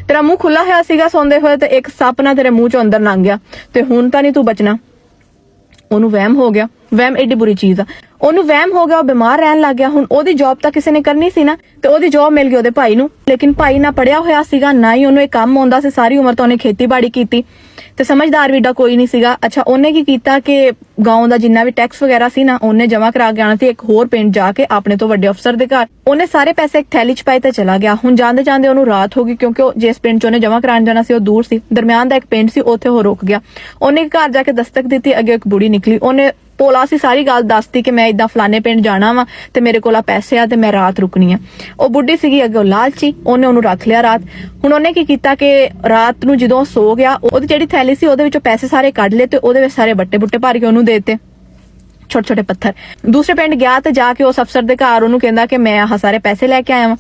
ਤੇਰਾ ਮੂੰਹ ਖੁੱਲਾ ਹੋਇਆ ਸੀਗਾ ਸੌਂਦੇ ਹੋਏ ਤੇ ਇੱਕ ਸੱਪ ਨਾ ਤੇਰੇ ਮੂੰਹ ਚੋਂ ਅੰਦਰ ਲੰਘ ਗਿਆ ਤੇ ਹੁਣ ਤਾਂ ਨਹੀਂ ਤੂੰ ਬਚਣਾ। ਉਹਨੂੰ ਵਹਿਮ ਹੋ ਗਿਆ। ਵਹਿਮ ਏਡੀ ਬੁਰੀ ਚੀਜ਼ ਆ। ਉਹਨੂੰ ਵਹਿਮ ਹੋ ਗਿਆ, ਉਹ ਬਿਮਾਰ ਰਹਿਣ ਲੱਗ ਗਿਆ। ਹੁਣ ਉਹਦੀ ਜੌਬ ਤਾਂ ਕਿਸੇ ਨੇ ਕਰਨੀ ਸੀ ਨਾ, ਤੇ ਉਹਦੀ ਜੌਬ ਮਿਲ ਗਈ ਉਹਦੇ ਭਾਈ ਨੂੰ। ਲੇਕਿਨ ਭਾਈ ਨਾ ਪੜਿਆ ਹੋਇਆ ਸੀਗਾ, ਨਾ ਹੀ ਉਹਨੂੰ ਇਹ ਕੰਮ ਆਉਂਦਾ ਸੀ। ਸਾਰੀ ਉਮਰ ਤਾਂ ਉਹਨੇ ਖੇਤੀਬਾੜੀ ਕੀਤੀ ਤੇ ਸਮਝਦਾਰ ਵੀ ਏਡਾ ਕੋਈ ਨਹੀਂ ਸੀਗਾ। ਅੱਛਾ, ਉਹਨੇ ਕੀ ਕੀਤਾ ਕਿ ਗਾਉਂ ਦਾ ਜਿੰਨਾ ਵੀ ਟੈਕਸ ਵਗੈਰਾ ਸੀ ਨਾ, ਉਹਨੇ ਜਮਾ ਕਰਾ ਕੇ ਆਣਾ ਸੀ ਇੱਕ ਹੋਰ ਪਿੰਡ ਜਾ ਕੇ ਆਪਣੇ ਤੋਂ ਵੱਡੇ ਅਫਸਰ ਦੇ ਘਰ। ਉਹਨੇ ਸਾਰੇ ਪੈਸੇ ਇੱਕ ਥੈਲੀ 'ਚ ਪਾਏ ਤੇ ਚਲਾ ਗਿਆ। ਹੁਣ ਜਾਂਦੇ ਜਾਂਦੇ ਉਹਨੂੰ ਰਾਤ ਹੋ ਗਈ, ਕਿਉਂਕਿ ਉਹ ਜਿਸ ਪਿੰਡ 'ਚ ਉਹਨੇ ਜਮਾ ਕਰਾਉਣ ਜਾਣਾ ਸੀ ਉਹ ਦੂਰ ਸੀ। ਦਰਮਿਆਨ ਦਾ ਇੱਕ ਪਿੰਡ ਸੀ, ਉੱਥੇ ਉਹ ਰੁਕ ਗਿਆ। ਉਹਨੇ ਘਰ ਜਾ ਕੇ ਦਸਤਕ ਦਿੱਤੀ, ਅੱਗੇ ਇੱਕ ਬੁੜੀ ਨਿਕਲੀ। ਉਹਨੇ ਪੋਲਾ ਸੀ ਸਾਰੀ ਗੱਲ ਦੱਸਤੀ ਕਿ ਮੈਂ ਇਦਾਂ ਫਲਾਣੇ ਪਿੰਡ ਜਾਣਾ ਵਾ ਤੇ ਮੇਰੇ ਕੋਲ ਆ ਪੈਸੇ ਆ ਤੇ ਮੈਂ ਰਾਤ ਰੁਕਣੀ ਆ। ਉਹ ਬੁੱਢੀ ਸੀਗੀ ਅੱਗੇ, ਉਹ ਲਾਲਚੀ, ਉਹਨੇ ਉਹਨੂੰ ਰੱਖ ਲਿਆ ਰਾਤ। ਹੁਣ ਉਹਨੇ ਕੀ ਕੀਤਾ ਕਿ ਰਾਤ ਨੂੰ ਜਦੋਂ ਸੋ ਗਿਆ, ਉਹਦੀ ਜਿਹੜੀ ਥੈਲੀ ਸੀ ਉਹਦੇ ਵਿੱਚੋਂ ਪੈਸੇ ਸਾਰੇ ਕੱਢ ਲਏ ਤੇ ਉਹਦੇ ਵਿੱਚ ਸਾਰੇ ਬੱਟੇ ਬੁੱਟੇ ਭਰ ਕੇ ਉਹਨੂੰ ਦੇ ਦਿੱਤੇ, ਛੋਟੇ ਛੋਟੇ ਪੱਥਰ। ਦੂਸਰੇ ਪਿੰਡ ਗਿਆ ਤੇ ਜਾ ਕੇ ਉਸ ਅਫਸਰ ਦੇ ਘਰ ਉਹਨੂੰ ਕਹਿੰਦਾ ਕਿ ਮੈਂ ਆਹ ਸਾਰੇ ਪੈਸੇ ਲੈ ਕੇ ਆਇਆ ਵਾਂ।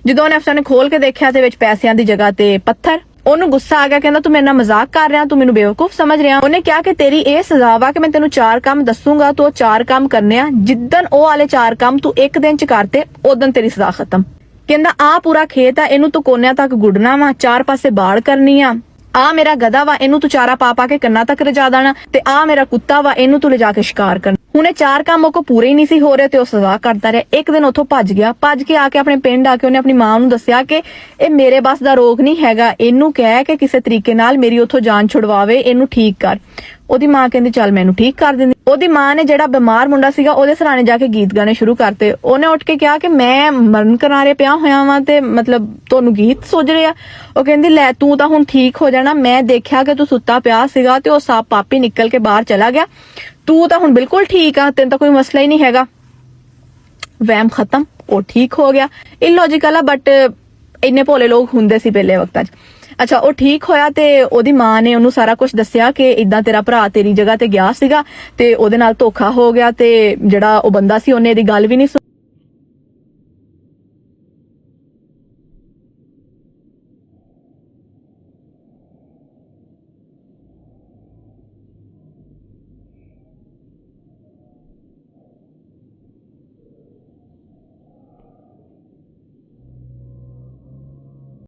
ਜਦੋਂ ਉਹਨੇ ਅਫਸਰ ਨੇ ਖੋਲ ਕੇ ਦੇਖਿਆ ਤੇ ਵਿੱਚ ਪੈਸਿਆਂ ਦੀ ਜਗ੍ਹਾ ਤੇ ਪੱਥਰ। ਉਹਨੂੰ ਗੁੱਸਾ ਆ ਗਿਆ, ਕਹਿੰਦਾ ਤੂੰ ਮੇਰੇ ਨਾਲ ਮਜ਼ਾਕ ਕਰ ਰਿਹਾ, ਤੂੰ ਮੈਨੂੰ ਬੇਵਕੂਫ ਸਮਝ ਰਿਹਾ। ਉਹਨੇ ਕਿਹਾ ਕਿ ਤੇਰੀ ਇਹ ਸਜ਼ਾ ਵਾ ਕਿ ਮੈਂ ਤੈਨੂੰ 4 ਕੰਮ ਦੱਸੂਗਾ, ਤੂੰ 4 ਕੰਮ ਕਰਨੇ ਆ। ਜਿੱਦਣ ਉਹ ਵਾਲੇ 4 ਕੰਮ ਤੂੰ ਇੱਕ ਦਿਨ ਚ ਕਰਤੇ, ਉਦੋਂ ਤੇਰੀ ਸਜ਼ਾ ਖਤਮ। ਕਹਿੰਦਾ ਆ ਪੂਰਾ ਖੇਤ ਆ, ਇਹਨੂੰ ਤੂੰ ਕੋਨਿਆਂ ਤੱਕ ਗੁੱਡਣਾ ਵਾ, 4 ਪਾਸੇ ਬਾੜ ਕਰਨੀ ਆ। ਆ ਮੇਰਾ ਗਧਾ ਵਾ, ਇਹਨੂੰ ਤੂੰ ਚਾਰਾ ਪਾ ਪਾ ਕੇ ਕੰਨਾਂ ਤੱਕ ਰਜਾ ਦੇਣਾ। ਤੇ ਆ ਮੇਰਾ ਕੁੱਤਾ ਵਾ, ਇਹਨੂੰ ਤੂੰ ਲਿਜਾ ਕੇ ਸ਼ਿਕਾਰ ਕਰਨਾ। ਹੁਣ ਇਹ 4 ਕੰਮ ਉਹ ਕੋ ਪੂਰੇ ਹੀ ਨਹੀਂ ਸੀ ਹੋ ਰਹੇ ਤੇ ਉਹ ਸਜ਼ਾ ਕਰਦਾ ਰਿਹਾ। ਇੱਕ ਦਿਨ ਉੱਥੋਂ ਭੱਜ ਗਿਆ। ਭੱਜ ਕੇ ਆ ਕੇ ਆਪਣੇ ਪਿੰਡ ਆ ਕੇ ਉਹਨੇ ਆਪਣੀ ਮਾਂ ਨੂੰ ਦੱਸਿਆ ਕਿ ਇਹ ਮੇਰੇ ਬਸ ਦਾ ਰੋਗ ਨਹੀਂ ਹੈਗਾ, ਇਹਨੂੰ ਕਹਿ ਕੇ ਕਿਸੇ ਤਰੀਕੇ ਨਾਲ ਮੇਰੀ ਉੱਥੋਂ ਜਾਨ ਛੁਡਵਾਵੇ, ਇਹਨੂੰ ਠੀਕ ਕਰ। ਉਹਦੀ ਮਾਂ ਕਹਿੰਦੀ ਚੱਲ ਮੈਂ ਇਹਨੂੰ ਠੀਕ ਕਰ ਦਿੰਦੀ। ਉਹਦੀ ਮਾਂ ਨੇ ਜਿਹੜਾ ਬਿਮਾਰ ਮੁੰਡਾ ਸੀਗਾ ਉਹਦੇ ਸਰਾਣੇ ਜਾ ਕੇ ਗੀਤ ਗਾਣੇ ਸ਼ੁਰੂ ਕਰਤੇ। ਉਹਨੇ ਉੱਠ ਕੇ ਕਿਹਾ ਕਿ ਮੈਂ ਮਰਨ ਕਿਨਾਰੇ ਪਿਆ ਹੋਇਆ ਵਾਂ ਤੇ ਮਤਲਬ ਤੁਹਾਨੂੰ ਗੀਤ ਸੁੱਝ ਰਹੇ ਆ। ਉਹ ਕਹਿੰਦੀ ਲੈ ਤੂੰ ਤਾਂ ਹੁਣ ਠੀਕ ਹੋ ਜਾਣਾ, ਮੈਂ ਦੇਖਿਆ ਕਿ ਤੂੰ ਸੁੱਤਾ ਪਿਆ ਸੀਗਾ ਤੇ ਉਹ ਸੱਪ ਆਪੇ ਨਿਕਲ ਕੇ ਬਾਹਰ ਚਲਾ ਗਿਆ, ਤੂੰ ਤਾਂ ਹੁਣ ਬਿਲਕੁਲ ਠੀਕ ਆ, ਤੈਨੂੰ ਤਾਂ ਕੋਈ ਮਸਲਾ ਹੀ ਨਹੀਂ ਹੈਗਾ। ਵਹਿਮ ਖਤਮ, ਉਹ ਠੀਕ ਹੋ ਗਿਆ। ਇਲੌਜੀਕਲ ਆ ਬਟ ਇੰਨੇ ਭੋਲੇ ਲੋਕ ਹੁੰਦੇ ਸੀ ਪਹਿਲੇ ਵਕਤਾਂ 'ਚ। ਅੱਛਾ, ਉਹ ਠੀਕ ਹੋਇਆ ਤੇ ਉਹਦੀ ਮਾਂ ਨੇ ਉਹਨੂੰ ਸਾਰਾ ਕੁਝ ਦੱਸਿਆ ਕਿ ਇਦਾਂ ਤੇਰਾ ਭਰਾ ਤੇਰੀ ਜਗ੍ਹਾ ਤੇ ਗਿਆ ਸੀਗਾ ਤੇ ਉਹਦੇ ਨਾਲ ਧੋਖਾ ਹੋ ਗਿਆ ਤੇ ਜਿਹੜਾ ਉਹ ਬੰਦਾ ਸੀ ਉਹਨੇ ਇਹਦੀ ਗੱਲ ਵੀ ਨਹੀਂ